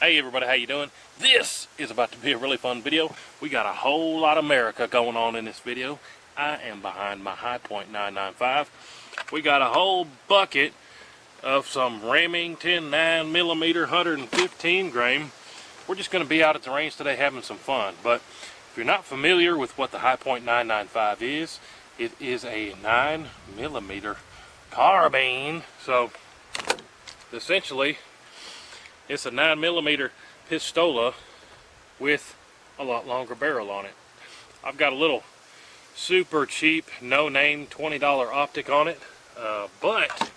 Hey everybody, how you doing? This is about to be a really fun video. We got a whole lot of America going on in this video. I am behind my Hipoint 995. We got a whole bucket of some Remington 9mm 115 grain. We're just going to be out at the range today having some fun. But if you're not familiar with what the Hipoint 995 is, it is a 9mm carbine. So essentially, it's a 9mm pistola with a lot longer barrel on it. I've got a little super cheap, no-name $20 optic on it, but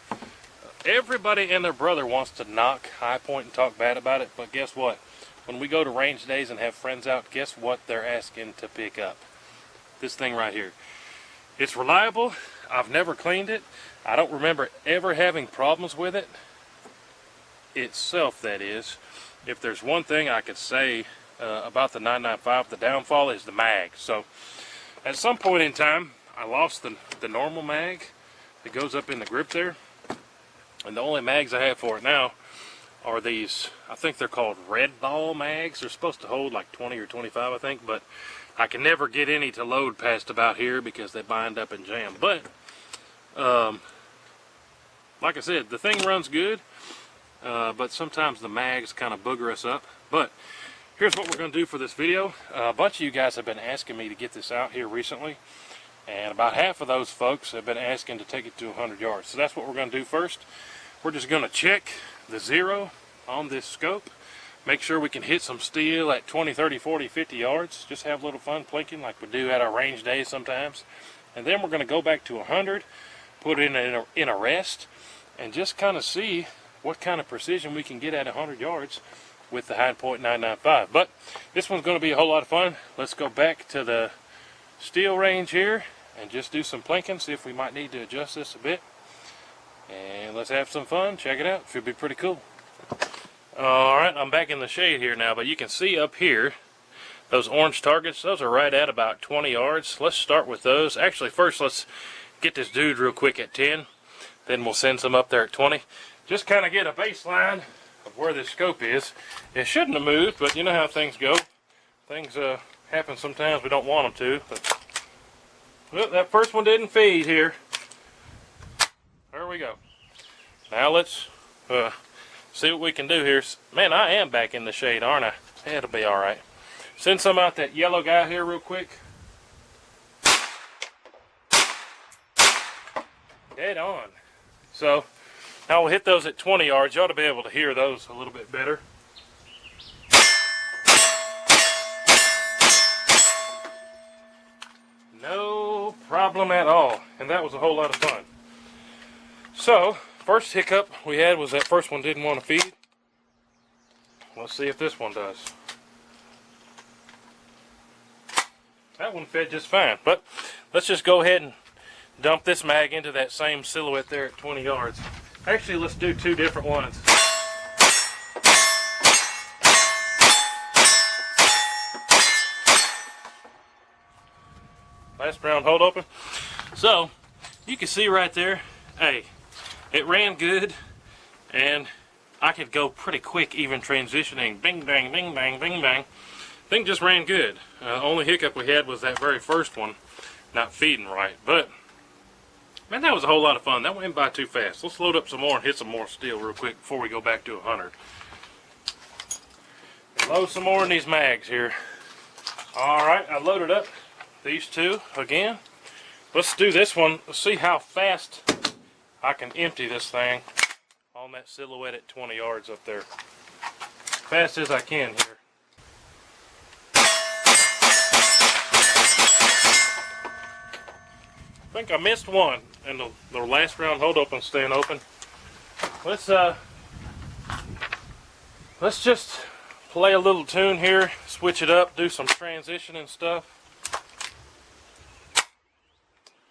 everybody and their brother wants to knock Hipoint and talk bad about it. But guess what? When we go to range days and have friends out, guess what they're asking to pick up? This thing right here. It's reliable. I've never cleaned it. I don't remember ever having problems with it itself, that is. If there's one thing I could say about the 995, the downfall is the mag. So at some point in time I lost the normal mag that goes up in the grip there, and the only mags I have for it now are these, I think they're called red ball mags. They're supposed to hold like 20 or 25, I think, but I can never get any to load past about here because they bind up and jam. But like I said, the thing runs good. But sometimes the mags kind of booger us up. But here's what we're going to do for this video. A bunch of you guys have been asking me to get this out here recently, and about half of those folks have been asking to take it to 100 yards. So that's what we're going to do first. We're just going to check the zero on this scope, make sure we can hit some steel at 20, 30, 40, 50 yards. Just have a little fun plinking like we do at our range days sometimes. And then we're going to go back to 100, put it in a rest, and just kind of see what kind of precision we can get at 100 yards with the Hipoint 995. But this one's going to be a whole lot of fun. Let's go back to the steel range here and just do some plinking, see if we might need to adjust this a bit. And let's have some fun. Check it out. Should be pretty cool. Alright, I'm back in the shade here now, but you can see up here those orange targets. Those are right at about 20 yards. Let's start with those. Actually, first let's get this dude real quick at 10. Then we'll send some up there at 20. Just kind of get a baseline of where this scope is. It shouldn't have moved, but you know how things go. Things happen sometimes we don't want them to. But well, that first one didn't feed here. There we go. Now let's see what we can do here. Man, I am back in the shade, aren't I? It'll be alright. Send some out that yellow guy here real quick. Dead on. So now we'll hit those at 20 yards. You ought to be able to hear those a little bit better. No problem at all. And that was a whole lot of fun. So, first hiccup we had was that first one didn't want to feed. Let's see if this one does. That one fed just fine. But let's just go ahead and dump this mag into that same silhouette there at 20 yards. Actually, let's do two different ones. Last round hold open. So, you can see right there, hey, it ran good, and I could go pretty quick even transitioning. Bing, bang, bing, bang, bing, bang. Thing just ran good. Only hiccup we had was that very first one not feeding right. But man, that was a whole lot of fun. That went by too fast. Let's load up some more and hit some more steel real quick before we go back to 100. And load some more in these mags here. Alright, I loaded up these two again. Let's do this one. Let's see how fast I can empty this thing on that silhouette at 20 yards up there. Fast as I can here. I think I missed one, and the last round hold open staying open. Let's just play a little tune here, switch it up, do some transition and stuff.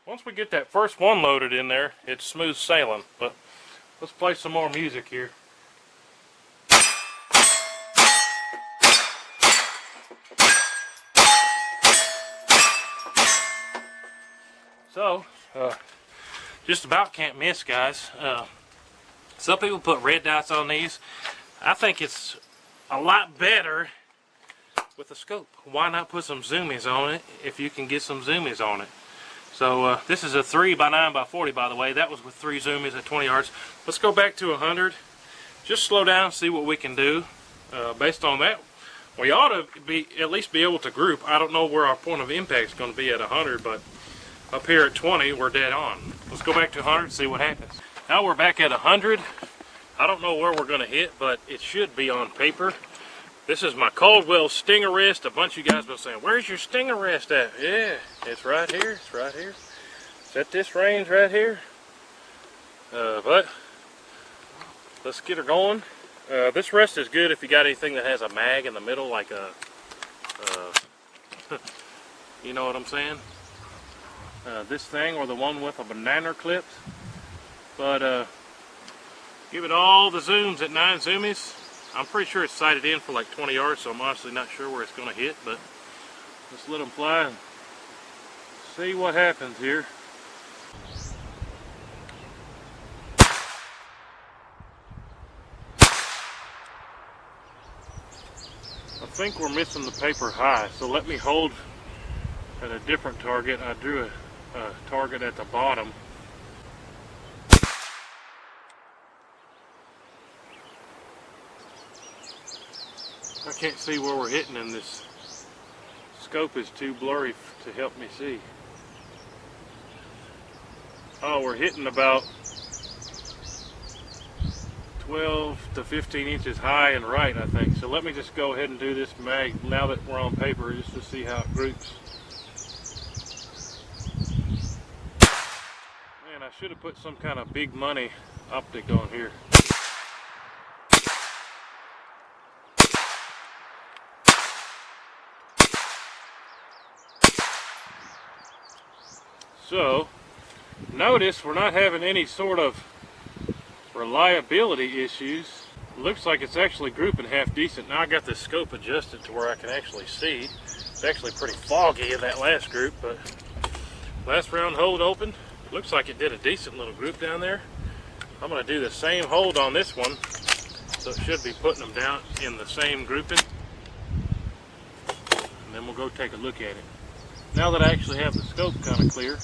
Once we get that first one loaded in there, it's smooth sailing. But let's play some more music here. So, just about can't miss, guys. Some people put red dots on these. I think it's a lot better with the scope. Why not put some zoomies on it if you can get some zoomies on it? So this is a 3x9x40, by the way. That was with 3 zoomies at 20 yards. Let's go back to 100. Just slow down, see what we can do. Based on that, we ought to at least be able to group. I don't know where our point of impact is going to be at 100, but up here at 20, we're dead on. Let's go back to 100 and see what happens. Now we're back at 100. I don't know where we're going to hit, but it should be on paper. This is my Caldwell sting arrest. A bunch of you guys have been saying, where's your sting arrest at? Yeah, it's right here. It's right here. It's at this range right here. But let's get her going. This rest is good if you got anything that has a mag in the middle, like a, you know what I'm saying? This thing, or the one with a banana clip. But give it all the zooms at 9 zoomies. I'm pretty sure it's sighted in for like 20 yards, so I'm honestly not sure where it's going to hit, but let's let them fly and see what happens here. I think we're missing the paper high, so let me hold at a different target. I drew a target at the bottom. I can't see where we're hitting, and this scope is too blurry to help me see. Oh, we're hitting about 12 to 15 inches high and right, I think. So let me just go ahead and do this mag now that we're on paper, just to see how it groups. Man, I should have put some kind of big money optic on here. So, notice we're not having any sort of reliability issues. Looks like it's actually grouping half decent. Now I got this scope adjusted to where I can actually see. It's actually pretty foggy in that last group, but last round hold open. Looks like it did a decent little group down there. I'm going to do the same hold on this one, so it should be putting them down in the same grouping. And then we'll go take a look at it. Now that I actually have the scope kind of clear,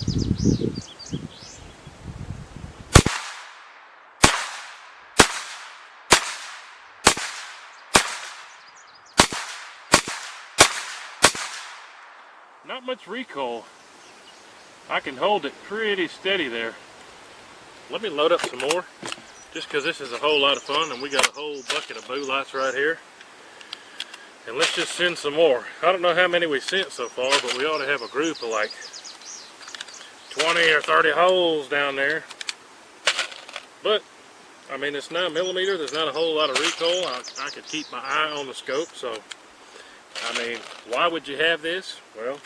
not much recoil. I can hold it pretty steady there. Let me load up some more, just because this is a whole lot of fun, and we got a whole bucket of blue lights right here. And let's just send some more. I don't know how many we sent so far, but we ought to have a group of like 20 or 30 holes down there. But, I mean, it's 9mm. There's not a whole lot of recoil. I could keep my eye on the scope. So, I mean, why would you have this? Well,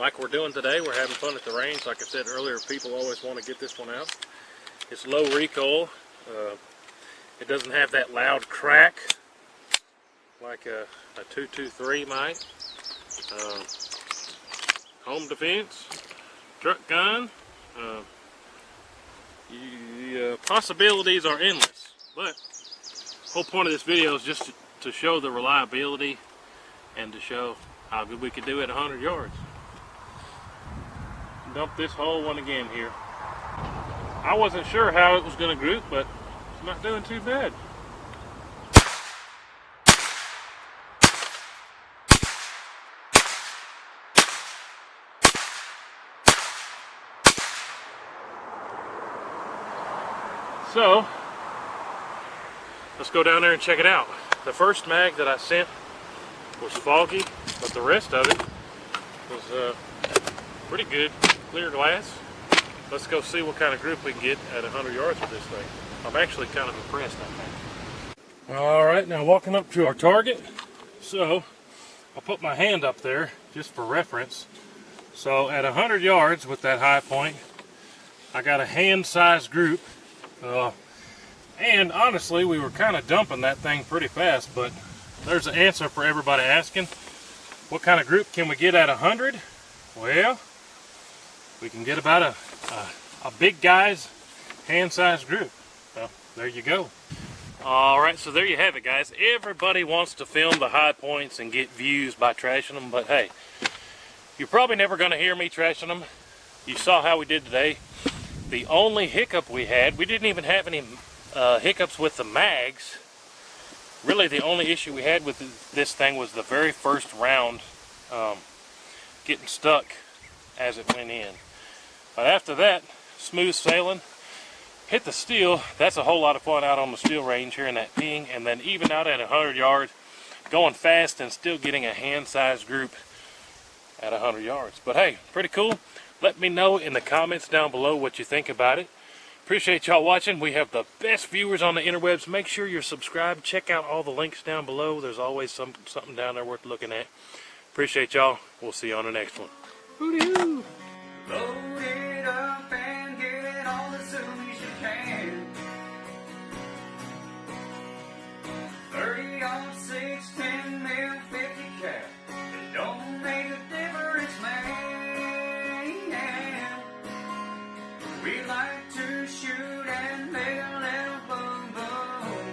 like we're doing today, we're having fun at the range. Like I said earlier, people always want to get this one out. It's low recoil. It doesn't have that loud crack like a 223 might. Home defense, truck gun. The possibilities are endless, but the whole point of this video is just to show the reliability and to show how good we could do at 100 yards. Dump this whole one again here. I wasn't sure how it was going to group, but it's not doing too bad. So, let's go down there and check it out. The first mag that I sent was foggy, but the rest of it was pretty good, clear glass. Let's go see what kind of group we can get at 100 yards with this thing. I'm actually kind of impressed, I think. Alright, now walking up to our target. So, I'll put my hand up there just for reference. So, at 100 yards with that high point, I got a hand-sized group. And honestly, we were kind of dumping that thing pretty fast, but there's an answer for everybody asking. What kind of group can we get at 100? Well, we can get about a big guy's hand-sized group. So, there you go. Alright, so there you have it, guys. Everybody wants to film the high points and get views by trashing them, but hey, you're probably never going to hear me trashing them. You saw how we did today. The only hiccup we had, we didn't even have any hiccups with the mags. Really, the only issue we had with this thing was the very first round getting stuck as it went in. But after that, smooth sailing. Hit the steel. That's a whole lot of fun out on the steel range here in that ping, and then even out at 100 yards, going fast and still getting a hand-sized group at 100 yards. But hey, pretty cool. Let me know in the comments down below what you think about it. Appreciate y'all watching. We have the best viewers on the interwebs. Make sure you're subscribed. Check out all the links down below. There's always something down there worth looking at. Appreciate y'all. We'll see you on the next one. WHOTEEWHO! Load it up and get it on as soon as you can. 30 on 6, 10 mil, 50 cap. It don't make a difference, man. We like to shoot and make a little boom boom.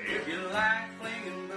If you like flinging